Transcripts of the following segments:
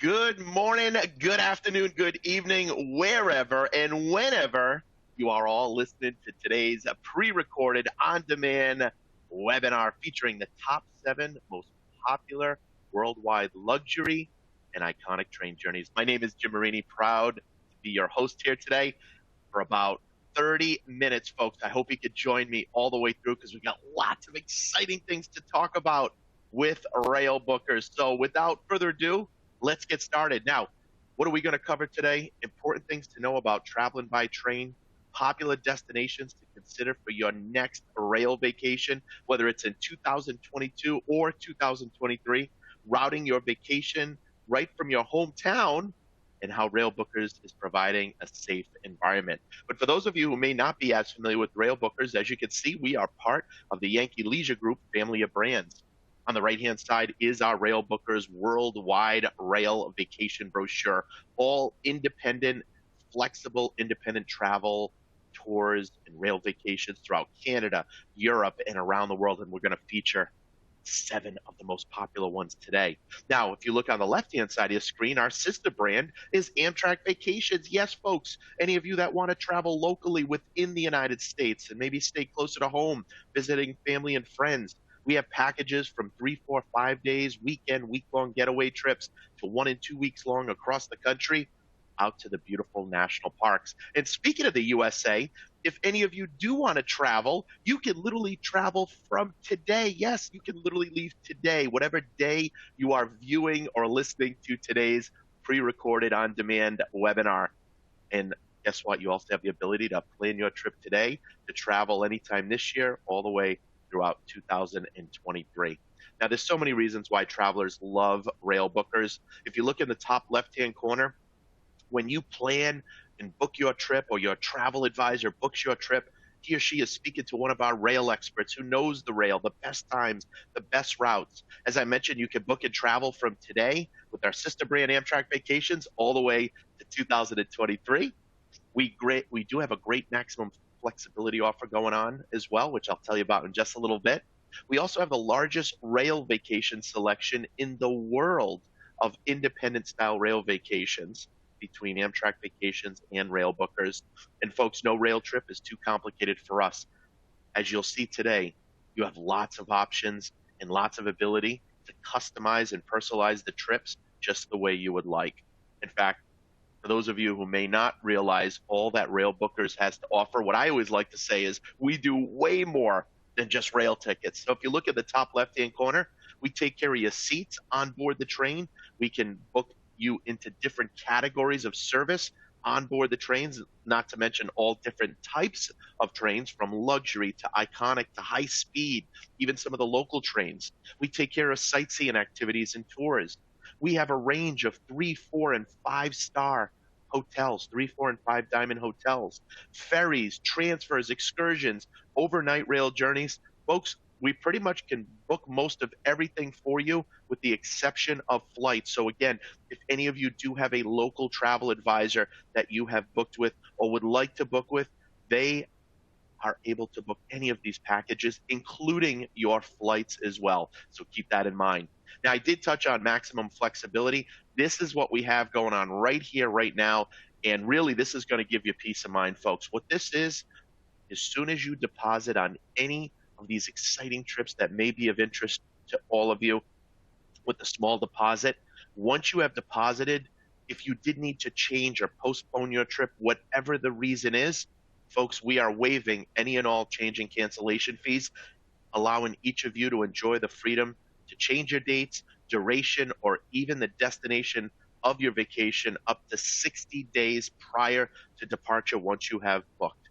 Good morning, good afternoon, good evening, wherever and whenever you are all listening to today's pre-recorded on-demand webinar featuring the top 7 most popular worldwide luxury and iconic train journeys. My name is Jim Marini, proud to be your host here today for about 30 minutes, folks. I hope you could join me all the way through because we've got lots of exciting things to talk about with Railbookers. So without further ado, let's get started. Now, what are we going to cover today? Important things to know about traveling by train, popular destinations to consider for your next rail vacation, whether it's in 2022 or 2023, routing your vacation right from your hometown, and how Railbookers is providing a safe environment. But for those of you who may not be as familiar with Railbookers, as you can see, we are part of the Yankee Leisure Group family of brands. On the right-hand side is our Railbookers worldwide rail vacation brochure, all independent, flexible, independent travel tours and rail vacations throughout Canada, Europe, and around the world. And we're going to feature 7 of the most popular ones today. Now, if you look on the left-hand side of your screen, our sister brand is Amtrak Vacations. Yes, folks, any of you that want to travel locally within the United States and maybe stay closer to home, visiting family and friends, we have packages from 3, 4, 5 days, weekend, week-long getaway trips to 1 and 2 weeks long across the country out to the beautiful national parks. And speaking of the USA, if any of you do want to travel, you can literally travel from today. Yes, you can literally leave today, whatever day you are viewing or listening to today's pre-recorded on-demand webinar. And guess what? You also have the ability to plan your trip today to travel anytime this year all the way throughout 2023. Now, there's so many reasons why travelers love Railbookers. If you look in the top left-hand corner, when you plan and book your trip or your travel advisor books your trip, he or she is speaking to one of our rail experts who knows the rail, the best times, the best routes. As I mentioned, you can book and travel from today with our sister brand Amtrak Vacations all the way to 2023. We do have a great maximum flexibility offer going on as well, which I'll tell you about in just a little bit. We also have the largest rail vacation selection in the world of independent style rail vacations between Amtrak Vacations and Railbookers. And folks, no rail trip is too complicated for us. As you'll see today, you have lots of options and lots of ability to customize and personalize the trips just the way you would like. In fact, for those of you who may not realize all that Railbookers has to offer, what I always like to say is we do way more than just rail tickets. So if you look at the top left-hand corner, we take care of your seats on board the train. We can book you into different categories of service on board the trains, not to mention all different types of trains, from luxury to iconic to high speed, even some of the local trains. We take care of sightseeing activities and tours. We have a range of 3, 4, and 5-star hotels, 3, 4, and 5 diamond hotels, ferries, transfers, excursions, overnight rail journeys. Folks, we pretty much can book most of everything for you with the exception of flights. So again, if any of you do have a local travel advisor that you have booked with or would like to book with, they are able to book any of these packages, including your flights as well. So keep that in mind. Now, I did touch on maximum flexibility. This is what we have going on right here, right now. And really, this is going to give you peace of mind, folks. What this is, as soon as you deposit on any of these exciting trips that may be of interest to all of you with a small deposit, once you have deposited, if you did need to change or postpone your trip, whatever the reason is, folks, we are waiving any and all change and cancellation fees, allowing each of you to enjoy the freedom to change your dates, duration, or even the destination of your vacation up to 60 days prior to departure once you have booked.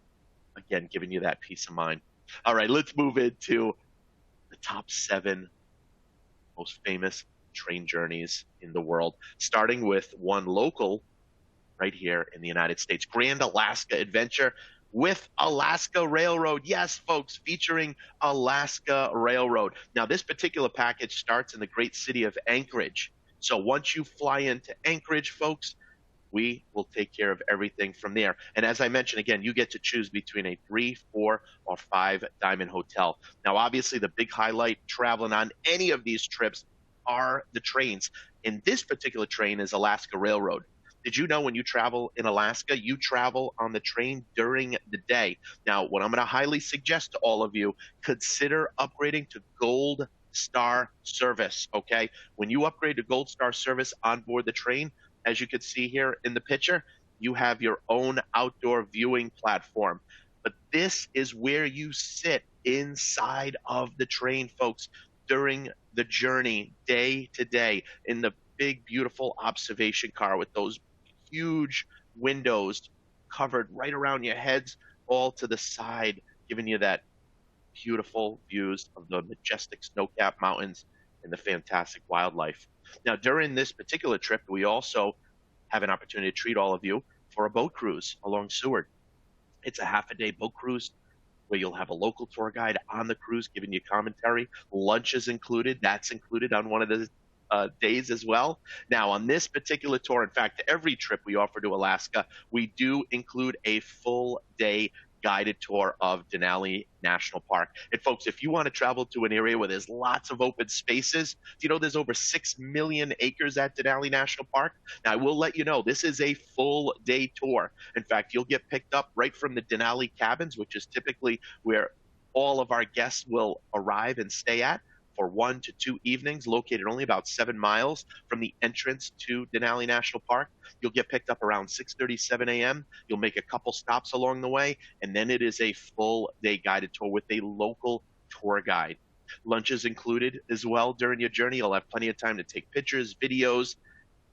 Again, giving you that peace of mind. All right, let's move into the top 7 most famous train journeys in the world, starting with one local right here in the United States, Grand Alaska Adventure with Alaska Railroad. Yes, folks, featuring Alaska Railroad. Now, this particular package starts in the great city of Anchorage. So once you fly into Anchorage, folks, we will take care of everything from there. And as I mentioned, again, you get to choose between a 3, 4, or 5 diamond hotel. Now, obviously, the big highlight traveling on any of these trips are the trains. And this particular train is Alaska Railroad. Did you know when you travel in Alaska, you travel on the train during the day? Now, what I'm going to highly suggest to all of you, consider upgrading to Gold Star service, okay? When you upgrade to Gold Star service on board the train, as you can see here in the picture, you have your own outdoor viewing platform. But this is where you sit inside of the train, folks, during the journey, day to day, in the big, beautiful observation car with those huge windows covered right around your heads, all to the side, giving you that beautiful views of the majestic snow-capped mountains and the fantastic wildlife. Now, during this particular trip, we also have an opportunity to treat all of you for a boat cruise along SEWARD. It's a half-a-day boat cruise where you'll have a local tour guide on the cruise giving you commentary. Lunch is included. That's included on one of the days as well. Now, on this particular tour, in fact, every trip we offer to Alaska, we do include a full day guided tour of Denali National Park. And folks, if you want to travel to an area where there's lots of open spaces, do you know there's over 6 million acres at Denali National Park? Now, I will let you know, this is a full day tour. In fact, you'll get picked up right from the Denali cabins, which is typically where all of our guests will arrive and stay at, for 1 to 2 evenings, located only about 7 miles from the entrance to Denali National Park. You'll get picked up around 6:37 a.m. You'll make a couple stops along the way, and then it is a full day guided tour with a local tour guide. Lunch is included as well during your journey. You'll have plenty of time to take pictures, videos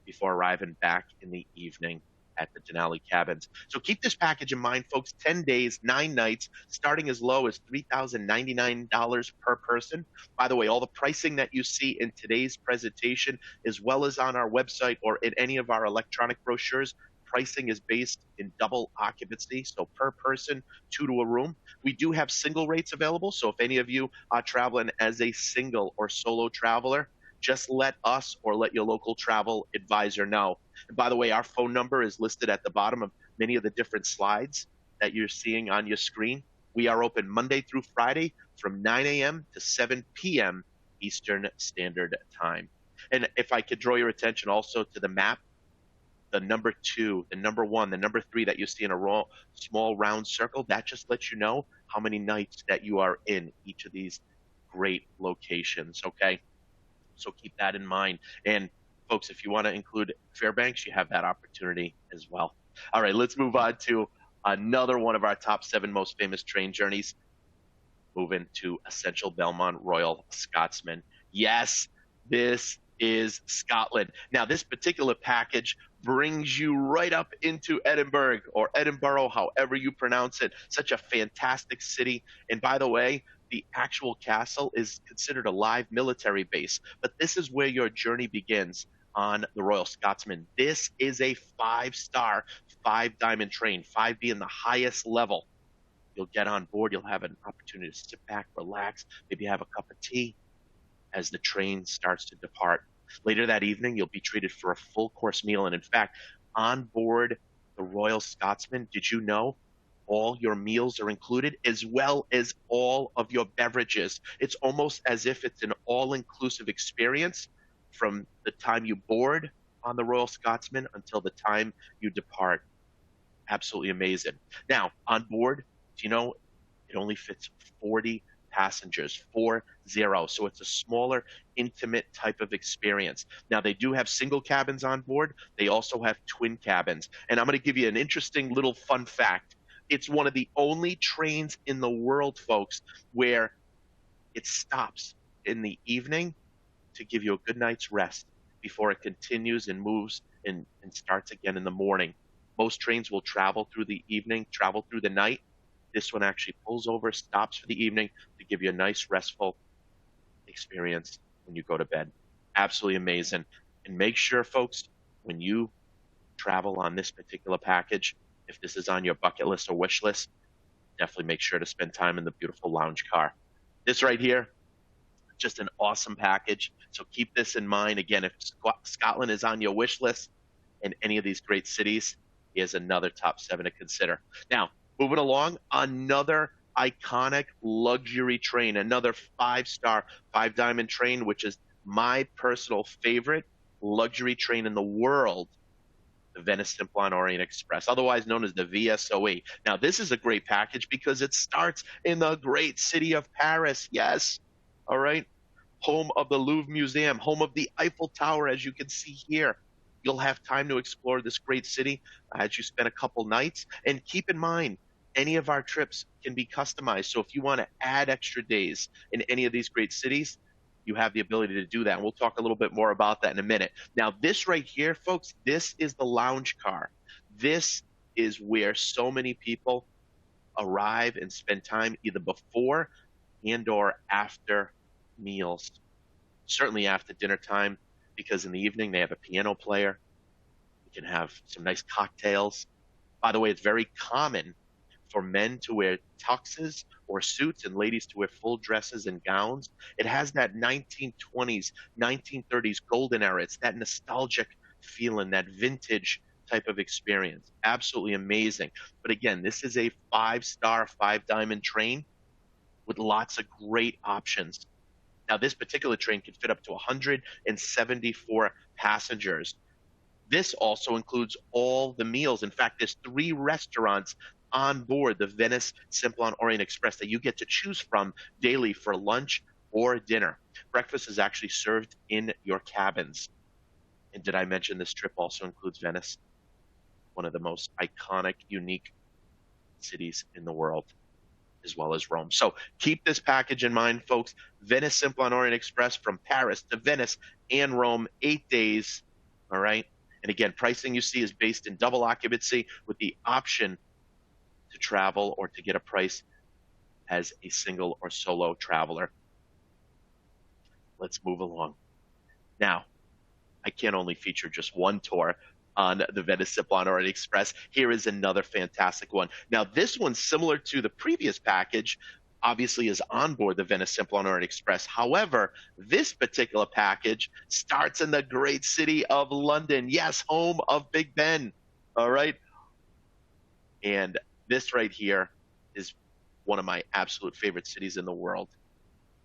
before arriving back in the evening at the Denali cabins. So keep this package in mind, folks. 10 days, 9 nights, starting as low as $3,099 per person. By the way, all the pricing that you see in today's presentation, as well as on our website or in any of our electronic brochures, pricing is based in double occupancy, so per person, 2 to a room. We do have single rates available, so if any of you are traveling as a single or solo traveler, just let us or let your local travel advisor know. And by the way, our phone number is listed at the bottom of many of the different slides that you're seeing on your screen. We are open Monday through Friday from 9 a.m. to 7 p.m. Eastern Standard Time. And if I could draw your attention also to the map, the number 2, the number 1, the number 3 that you see in a small round circle, that just lets you know how many nights that you are in each of these great locations, okay? So keep that in mind. And folks, if you want to include Fairbanks, you have that opportunity as well. All right, let's move on to another one of our top 7 most famous train journeys. Moving to Essential Belmont Royal Scotsman. Yes, this is Scotland. Now, this particular package brings you right up into Edinburgh, or Edinburgh, however you pronounce it. Such a fantastic city. And by the way, the actual castle is considered a live military base, but this is where your journey begins on the Royal Scotsman. This is a 5-star, 5-diamond train, 5 being the highest level. You'll get on board, you'll have an opportunity to sit back, relax, maybe have a cup of tea as the train starts to depart. Later that evening, you'll be treated for a full course meal. And in fact, on board the Royal Scotsman, did you know all your meals are included, as well as all of your beverages? It's almost as if it's an all-inclusive experience from the time you board on the Royal Scotsman until the time you depart. Absolutely amazing. Now, on board, do you know it only fits 40 passengers, 40. So it's a smaller, intimate type of experience. Now, they do have single cabins on board. They also have twin cabins. And I'm going to give you an interesting little fun fact. It's one of the only trains in the world, folks, where it stops in the evening to give you a good night's rest before it continues and moves and starts again in the morning. Most trains will travel through the evening, travel through the night. This one actually pulls over, stops for the evening to give you a nice, restful experience when you go to bed. Absolutely amazing. And make sure, folks, when you travel on this particular package, if this is on your bucket list or wish list, definitely make sure to spend time in the beautiful lounge car. This right here, just an awesome package. So keep this in mind. Again, if Scotland is on your wish list in any of these great cities, here's another top 7 to consider. Now, moving along, another iconic luxury train, another 5-star, 5-diamond train, which is my personal favorite luxury train in the world, the Venice Simplon-Orient-Express, otherwise known as the VSOE. Now, this is a great package because it starts in the great city of Paris. Yes, all right. Home of the Louvre Museum, home of the Eiffel Tower, as you can see here. You'll have time to explore this great city as you spend a couple nights. And keep in mind, any of our trips can be customized. So if you want to add extra days in any of these great cities, you have the ability to do that. And we'll talk a little bit more about that in a minute. Now, this right here, folks, this is the lounge car. This is where so many people arrive and spend time either before and or after meals. Certainly after dinner time, because in the evening they have a piano player. You can have some nice cocktails. By the way, it's very common for men to wear tuxes or suits and ladies to wear full dresses and gowns. It has that 1920s, 1930s golden era. It's that nostalgic feeling, that vintage type of experience. Absolutely amazing. But again, this is a 5-star, 5-diamond train with lots of great options. Now, this particular train can fit up to 174 passengers. This also includes all the meals. In fact, there's 3 restaurants on board the Venice Simplon-Orient-Express that you get to choose from daily for lunch or dinner. Breakfast is actually served in your cabins. And did I mention this trip also includes Venice? One of the most iconic, unique cities in the world, as well as Rome. So keep this package in mind, folks. Venice Simplon-Orient-Express from Paris to Venice and Rome, 8 days, all right? And again, pricing you see is based in double occupancy with the option to travel or to get a price as a single or solo traveler. Let's move along. Now, I can't only feature just one tour on the Venice Simplon-Orient-Express. Here is another fantastic one. Now, this one's similar to the previous package, obviously is on board the Venice Simplon-Orient-Express. However, this particular package starts in the great city of London. Yes, home of Big Ben, all right? And this right here is one of my absolute favorite cities in the world.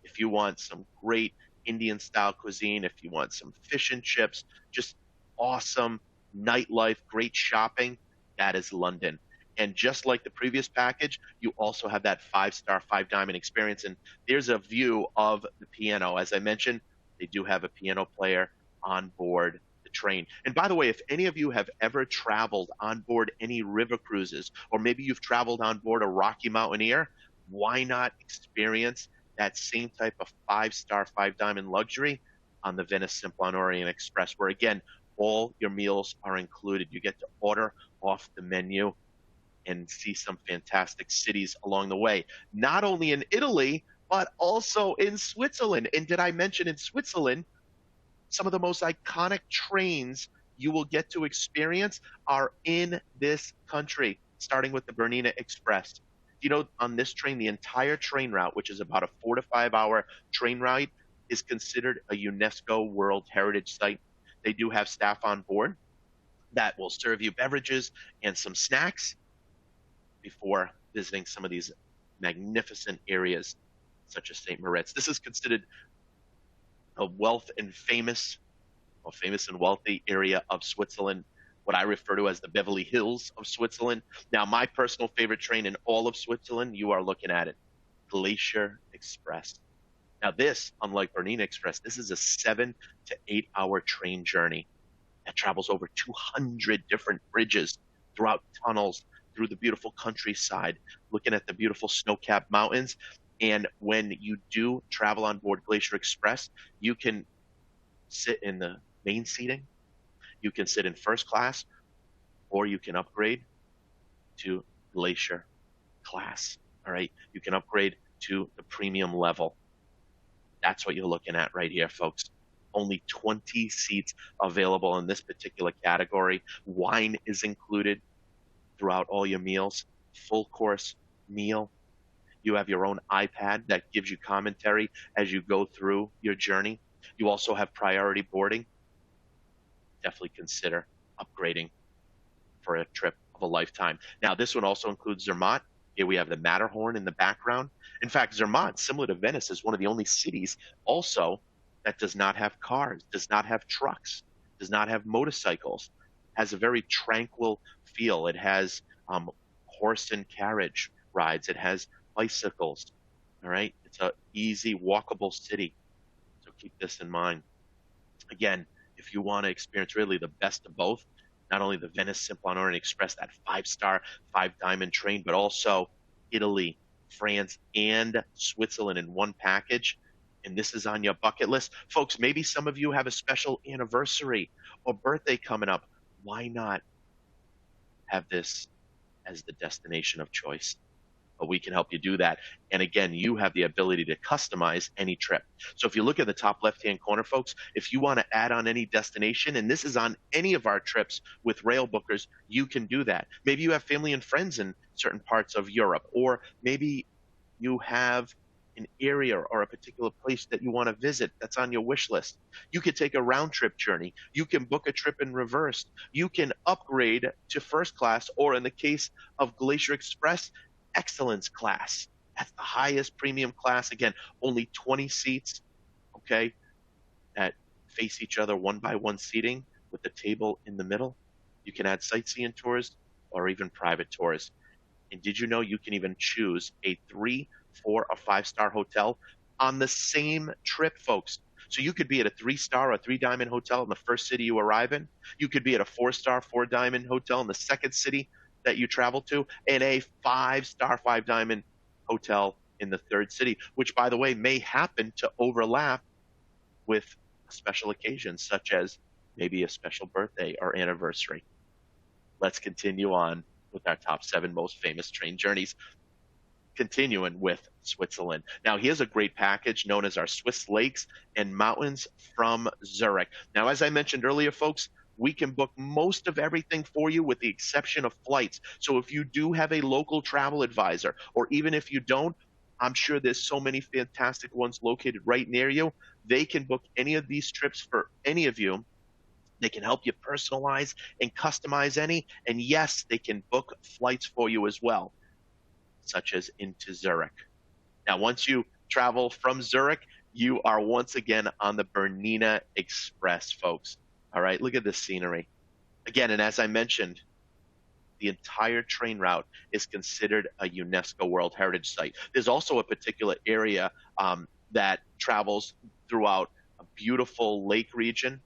If you want some great Indian-style cuisine, if you want some fish and chips, just awesome nightlife, great shopping, that is London. And just like the previous package, you also have that 5-star, 5-diamond experience. And there's a view of the piano. As I mentioned, they do have a piano player on board the train. And by the way, if any of you have ever traveled on board any river cruises, or maybe you've traveled on board a Rocky Mountaineer, why not experience that same type of 5-star, 5-diamond luxury on the Venice Simplon-Orient-Express, where again, all your meals are included. You get to order off the menu and see some fantastic cities along the way, not only in Italy, but also in Switzerland. And did I mention in Switzerland, some of the most iconic trains you will get to experience are in this country, starting with the Bernina Express. You know, on this train, the entire train route, which is about a 4 to 5 hour train ride, is considered a UNESCO World Heritage Site. They do have staff on board that will serve you beverages and some snacks before visiting some of these magnificent areas, such as St. Moritz. This is considered a famous and wealthy area of Switzerland, what I refer to as the Beverly Hills of Switzerland. Now, my personal favorite train in all of Switzerland, you are looking at it, Glacier Express. Now this, unlike Bernina Express, this is a 7 to 8 hour train journey that travels over 200 different bridges throughout tunnels, through the beautiful countryside, looking at the beautiful snow-capped mountains. And when you do travel on board Glacier Express, you can sit in the main seating, you can sit in first class, or you can upgrade to Glacier class, all right? You can upgrade to the premium level. That's what you're looking at right here, folks. Only 20 seats available in this particular category. Wine is included throughout all your meals. Full course meal. You have your own iPad that gives you commentary as you go through your journey. You also have priority boarding. Definitely consider upgrading for a trip of a lifetime. Now, this one also includes Zermatt. Here we have the Matterhorn in the background. In fact, Zermatt, similar to Venice, is one of the only cities also that does not have cars, does not have trucks, does not have motorcycles, has a very tranquil feel. It has horse and carriage rides. It has bicycles. All right. It's a easy, walkable city. So keep this in mind. Again, if you want to experience really the best of both, not only the Venice Simplon-Orient-Express, that 5-star, 5-diamond train, but also Italy, France, and Switzerland in one package, and this is on your bucket list. Folks, maybe some of you have a special anniversary or birthday coming up. Why not have this as the destination of choice? But we can help you do that. And again, you have the ability to customize any trip. So if you look at the top left-hand corner, folks, if you want to add on any destination, and this is on any of our trips with Railbookers, you can do that. Maybe you have family and friends in certain parts of Europe, or maybe you have an area or a particular place that you want to visit that's on your wish list. You could take a round trip journey. You can book a trip in reverse. You can upgrade to first class, or in the case of Glacier Express, excellence class. That's the highest premium class. Again, only 20 seats, okay, that face each other, one by one seating with the table in the middle. You can add sightseeing tours or even private tours. And did you know you can even choose a 3, 4, or 5-star hotel on the same trip, folks? So you could be at a 3-star or 3-diamond hotel in the first city you arrive in. You could be at a 4-star, 4-diamond hotel in the second city that you travel to, and a 5-star, 5-diamond hotel in the third city, which, by the way, may happen to overlap with special occasions, such as maybe a special birthday or anniversary. Let's continue on with our top 7 most famous train journeys, continuing with Switzerland. Now, here's a great package known as our Swiss Lakes and Mountains from Zurich. Now, as I mentioned earlier, folks, we can book most of everything for you with the exception of flights. So if you do have a local travel advisor, or even if you don't, I'm sure there's so many fantastic ones located right near you. They can book any of these trips for any of you. They can help you personalize and customize any. And yes, they can book flights for you as well, such as into Zurich. Now, once you travel from Zurich, you are once again on the BERNINA Express, folks. All right, look at this scenery. Again, and as I mentioned, the entire train route is considered a UNESCO World Heritage Site. There's also a particular area that travels throughout a beautiful lake region,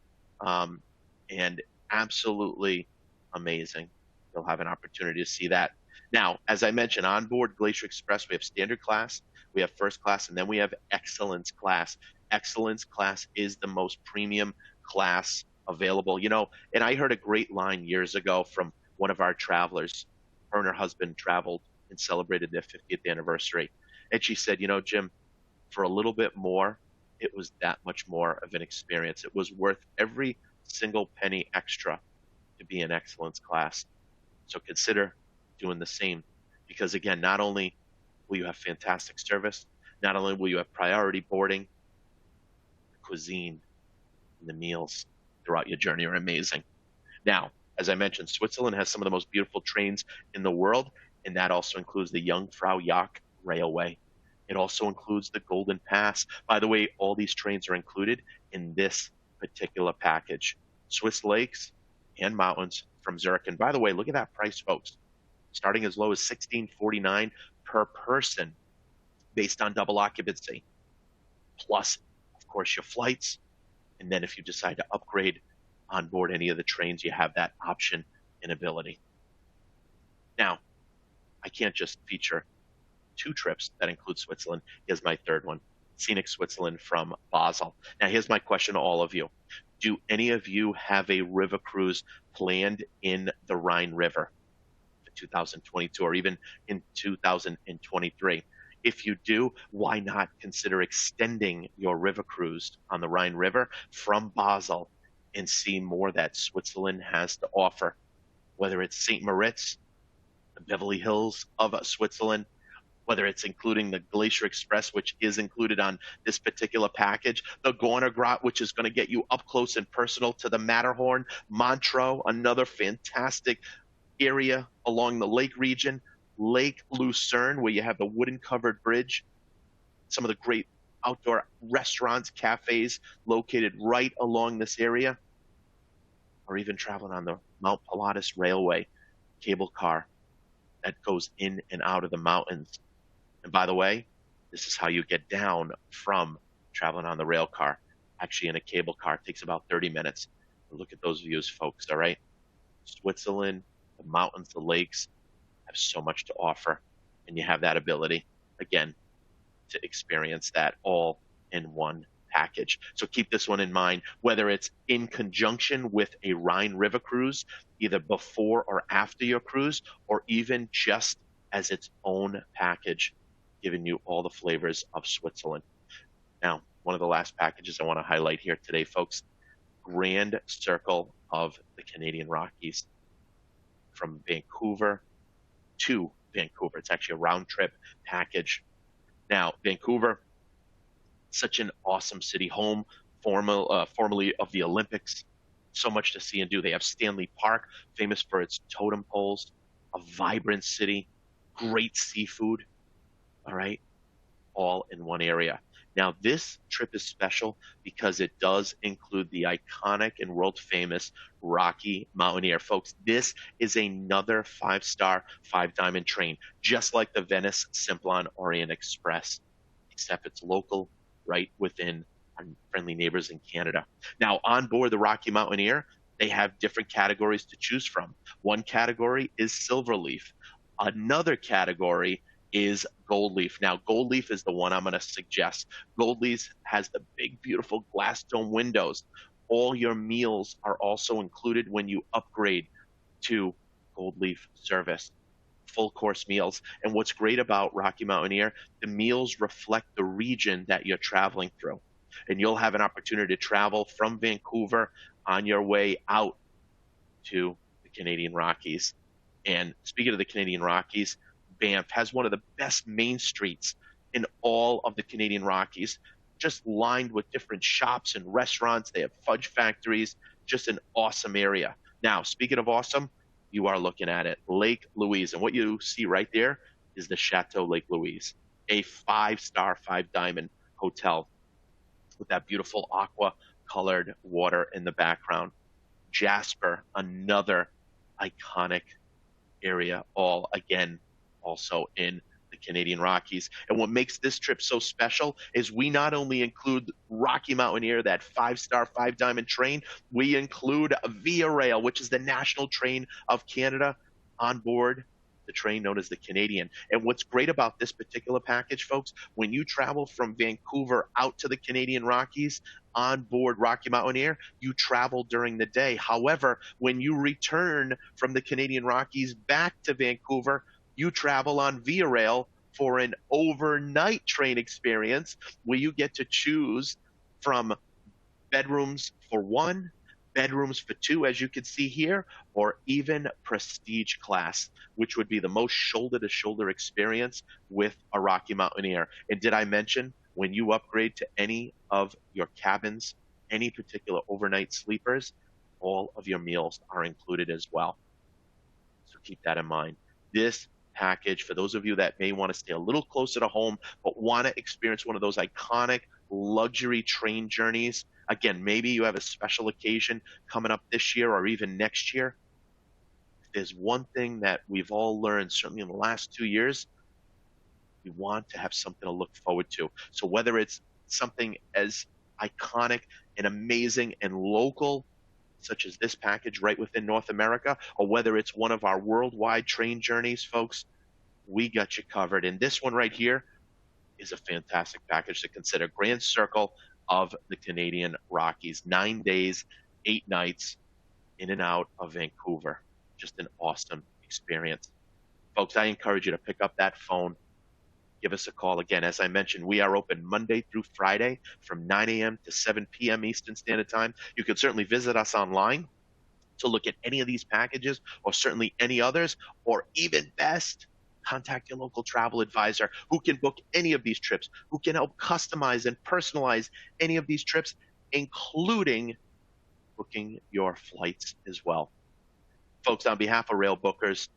and absolutely amazing. You'll have an opportunity to see that. Now, as I mentioned, on board Glacier Express, we have standard class, we have first class, and then we have excellence class. Excellence class is the most premium class available. You know, and I heard a great line years ago from one of our travelers. Her and her husband traveled and celebrated their 50th anniversary. And she said, you know, Jim, for a little bit more, it was that much more of an experience. It was worth every single penny extra to be in excellence class. So consider doing the same, because again, not only will you have fantastic service, not only will you have priority boarding, the cuisine and the meals throughout your journey are amazing. Now, as I mentioned, Switzerland has some of the most beautiful trains in the world, and that also includes the JUNGFRAUJOCH Railway. It also includes the Golden Pass. By the way, all these trains are included in this particular package. Swiss Lakes and Mountains from Zurich. And by the way, look at that price, folks. Starting as low as $16.49 per person based on double occupancy. Plus, of course, your flights. And then if you decide to upgrade on board any of the trains, you have that option and ability. Now, I can't just feature 2 trips that include Switzerland. Here's my third one, Scenic Switzerland from Basel. Now, here's my question to all of you. Do any of you have a river cruise planned in the Rhine River for 2022 or even in 2023? If you do, why not consider extending your river cruise on the Rhine River from Basel and see more that Switzerland has to offer, whether it's St. Moritz, the Beverly Hills of Switzerland, whether it's including the Glacier Express, which is included on this particular package, the GORNERGRAT, which is going to get you up close and personal to the Matterhorn, Montreux, another fantastic area along the lake region, Lake Lucerne, where you have the wooden covered bridge, some of the great outdoor restaurants, cafes located right along this area, or even traveling on the Mount Pilatus Railway cable car that goes in and out of the mountains. And by the way, this is how you get down from traveling on the rail car. Actually, in a cable car, it takes about 30 minutes. Look at those views, folks, all right? Switzerland, the mountains, the lakes have so much to offer, and you have that ability, again, to experience that all in one package. So keep this one in mind, whether it's in conjunction with a Rhine River cruise, either before or after your cruise, or even just as its own package, giving you all the flavors of Switzerland. Now, one of the last packages I want to highlight here today, folks, Grand Circle of the Canadian Rockies from Vancouver to Vancouver. It's actually a round trip package. Now, Vancouver, such an awesome city, home formerly of the Olympics. So much to see and do. They have Stanley Park, famous for its totem poles, a vibrant city, great seafood, all right, all in one area. Now, this trip is special because it does include the iconic and world-famous Rocky Mountaineer. Folks, this is another 5-star, 5-diamond train, just like the Venice Simplon-Orient-Express, except it's local, right within our friendly neighbors in Canada. Now, on board the Rocky Mountaineer, they have different categories to choose from. One category is Silverleaf. Another category is Gold Leaf. Now, Gold Leaf is the one I'm going to suggest. Gold Leaf has the big, beautiful glass dome windows. All your meals are also included when you upgrade to Gold Leaf service, full course meals. And what's great about Rocky Mountaineer, the meals reflect the region that you're traveling through. And you'll have an opportunity to travel from Vancouver on your way out to the Canadian Rockies. And speaking of the Canadian Rockies, Banff has one of the best main streets in all of the Canadian Rockies, just lined with different shops and restaurants. They have fudge factories, just an awesome area. Now, speaking of awesome, you are looking at it, Lake Louise. And what you see right there is the Chateau Lake Louise, a 5-star, 5-diamond hotel with that beautiful aqua-colored water in the background. Jasper, another iconic area, all again also in the Canadian Rockies. And what makes this trip so special is we not only include Rocky Mountaineer, that 5-star, 5-diamond train, we include Via Rail, which is the national train of Canada, on board the train known as the Canadian. And what's great about this particular package, folks, when you travel from Vancouver out to the Canadian Rockies on board Rocky Mountaineer, you travel during the day. However, when you return from the Canadian Rockies back to Vancouver, you travel on Via Rail for an overnight train experience where you get to choose from bedrooms for 1, bedrooms for 2, as you can see here, or even prestige class, which would be the most shoulder-to-shoulder experience with a Rocky Mountaineer. And did I mention, when you upgrade to any of your cabins, any particular overnight sleepers, all of your meals are included as well. So keep that in mind. This package, for those of you that may want to stay a little closer to home but want to experience one of those iconic luxury train journeys, again, maybe you have a special occasion coming up this year or even next year. If there's one thing that we've all learned, certainly in the last 2 years, we want to have something to look forward to. So whether it's something as iconic and amazing and local, such as this package right within North America, or whether it's one of our worldwide train journeys, folks, we got you covered. And this one right here is a fantastic package to consider. Grand Circle of the Canadian Rockies, 9 days, 8 nights in and out of Vancouver. Just an awesome experience. Folks, I encourage you to pick up that phone, give us a call. Again, as I mentioned, we are open Monday through Friday from 9 a.m. to 7 p.m. Eastern Standard Time. You can certainly visit us online to look at any of these packages or certainly any others, or even best, contact your local travel advisor who can book any of these trips, who can help customize and personalize any of these trips, including booking your flights as well. Folks, on behalf of Railbookers,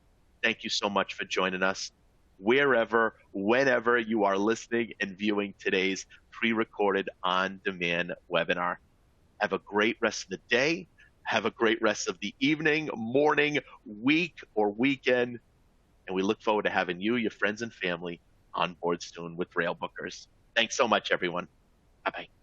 thank you so much for joining us. wherever, whenever you are listening and viewing today's pre-recorded on-demand webinar. Have a great rest of the day. Have a great rest of the evening, morning, week, or weekend. And we look forward to having you, your friends, and family on board soon with Railbookers. Thanks so much, everyone. Bye-bye.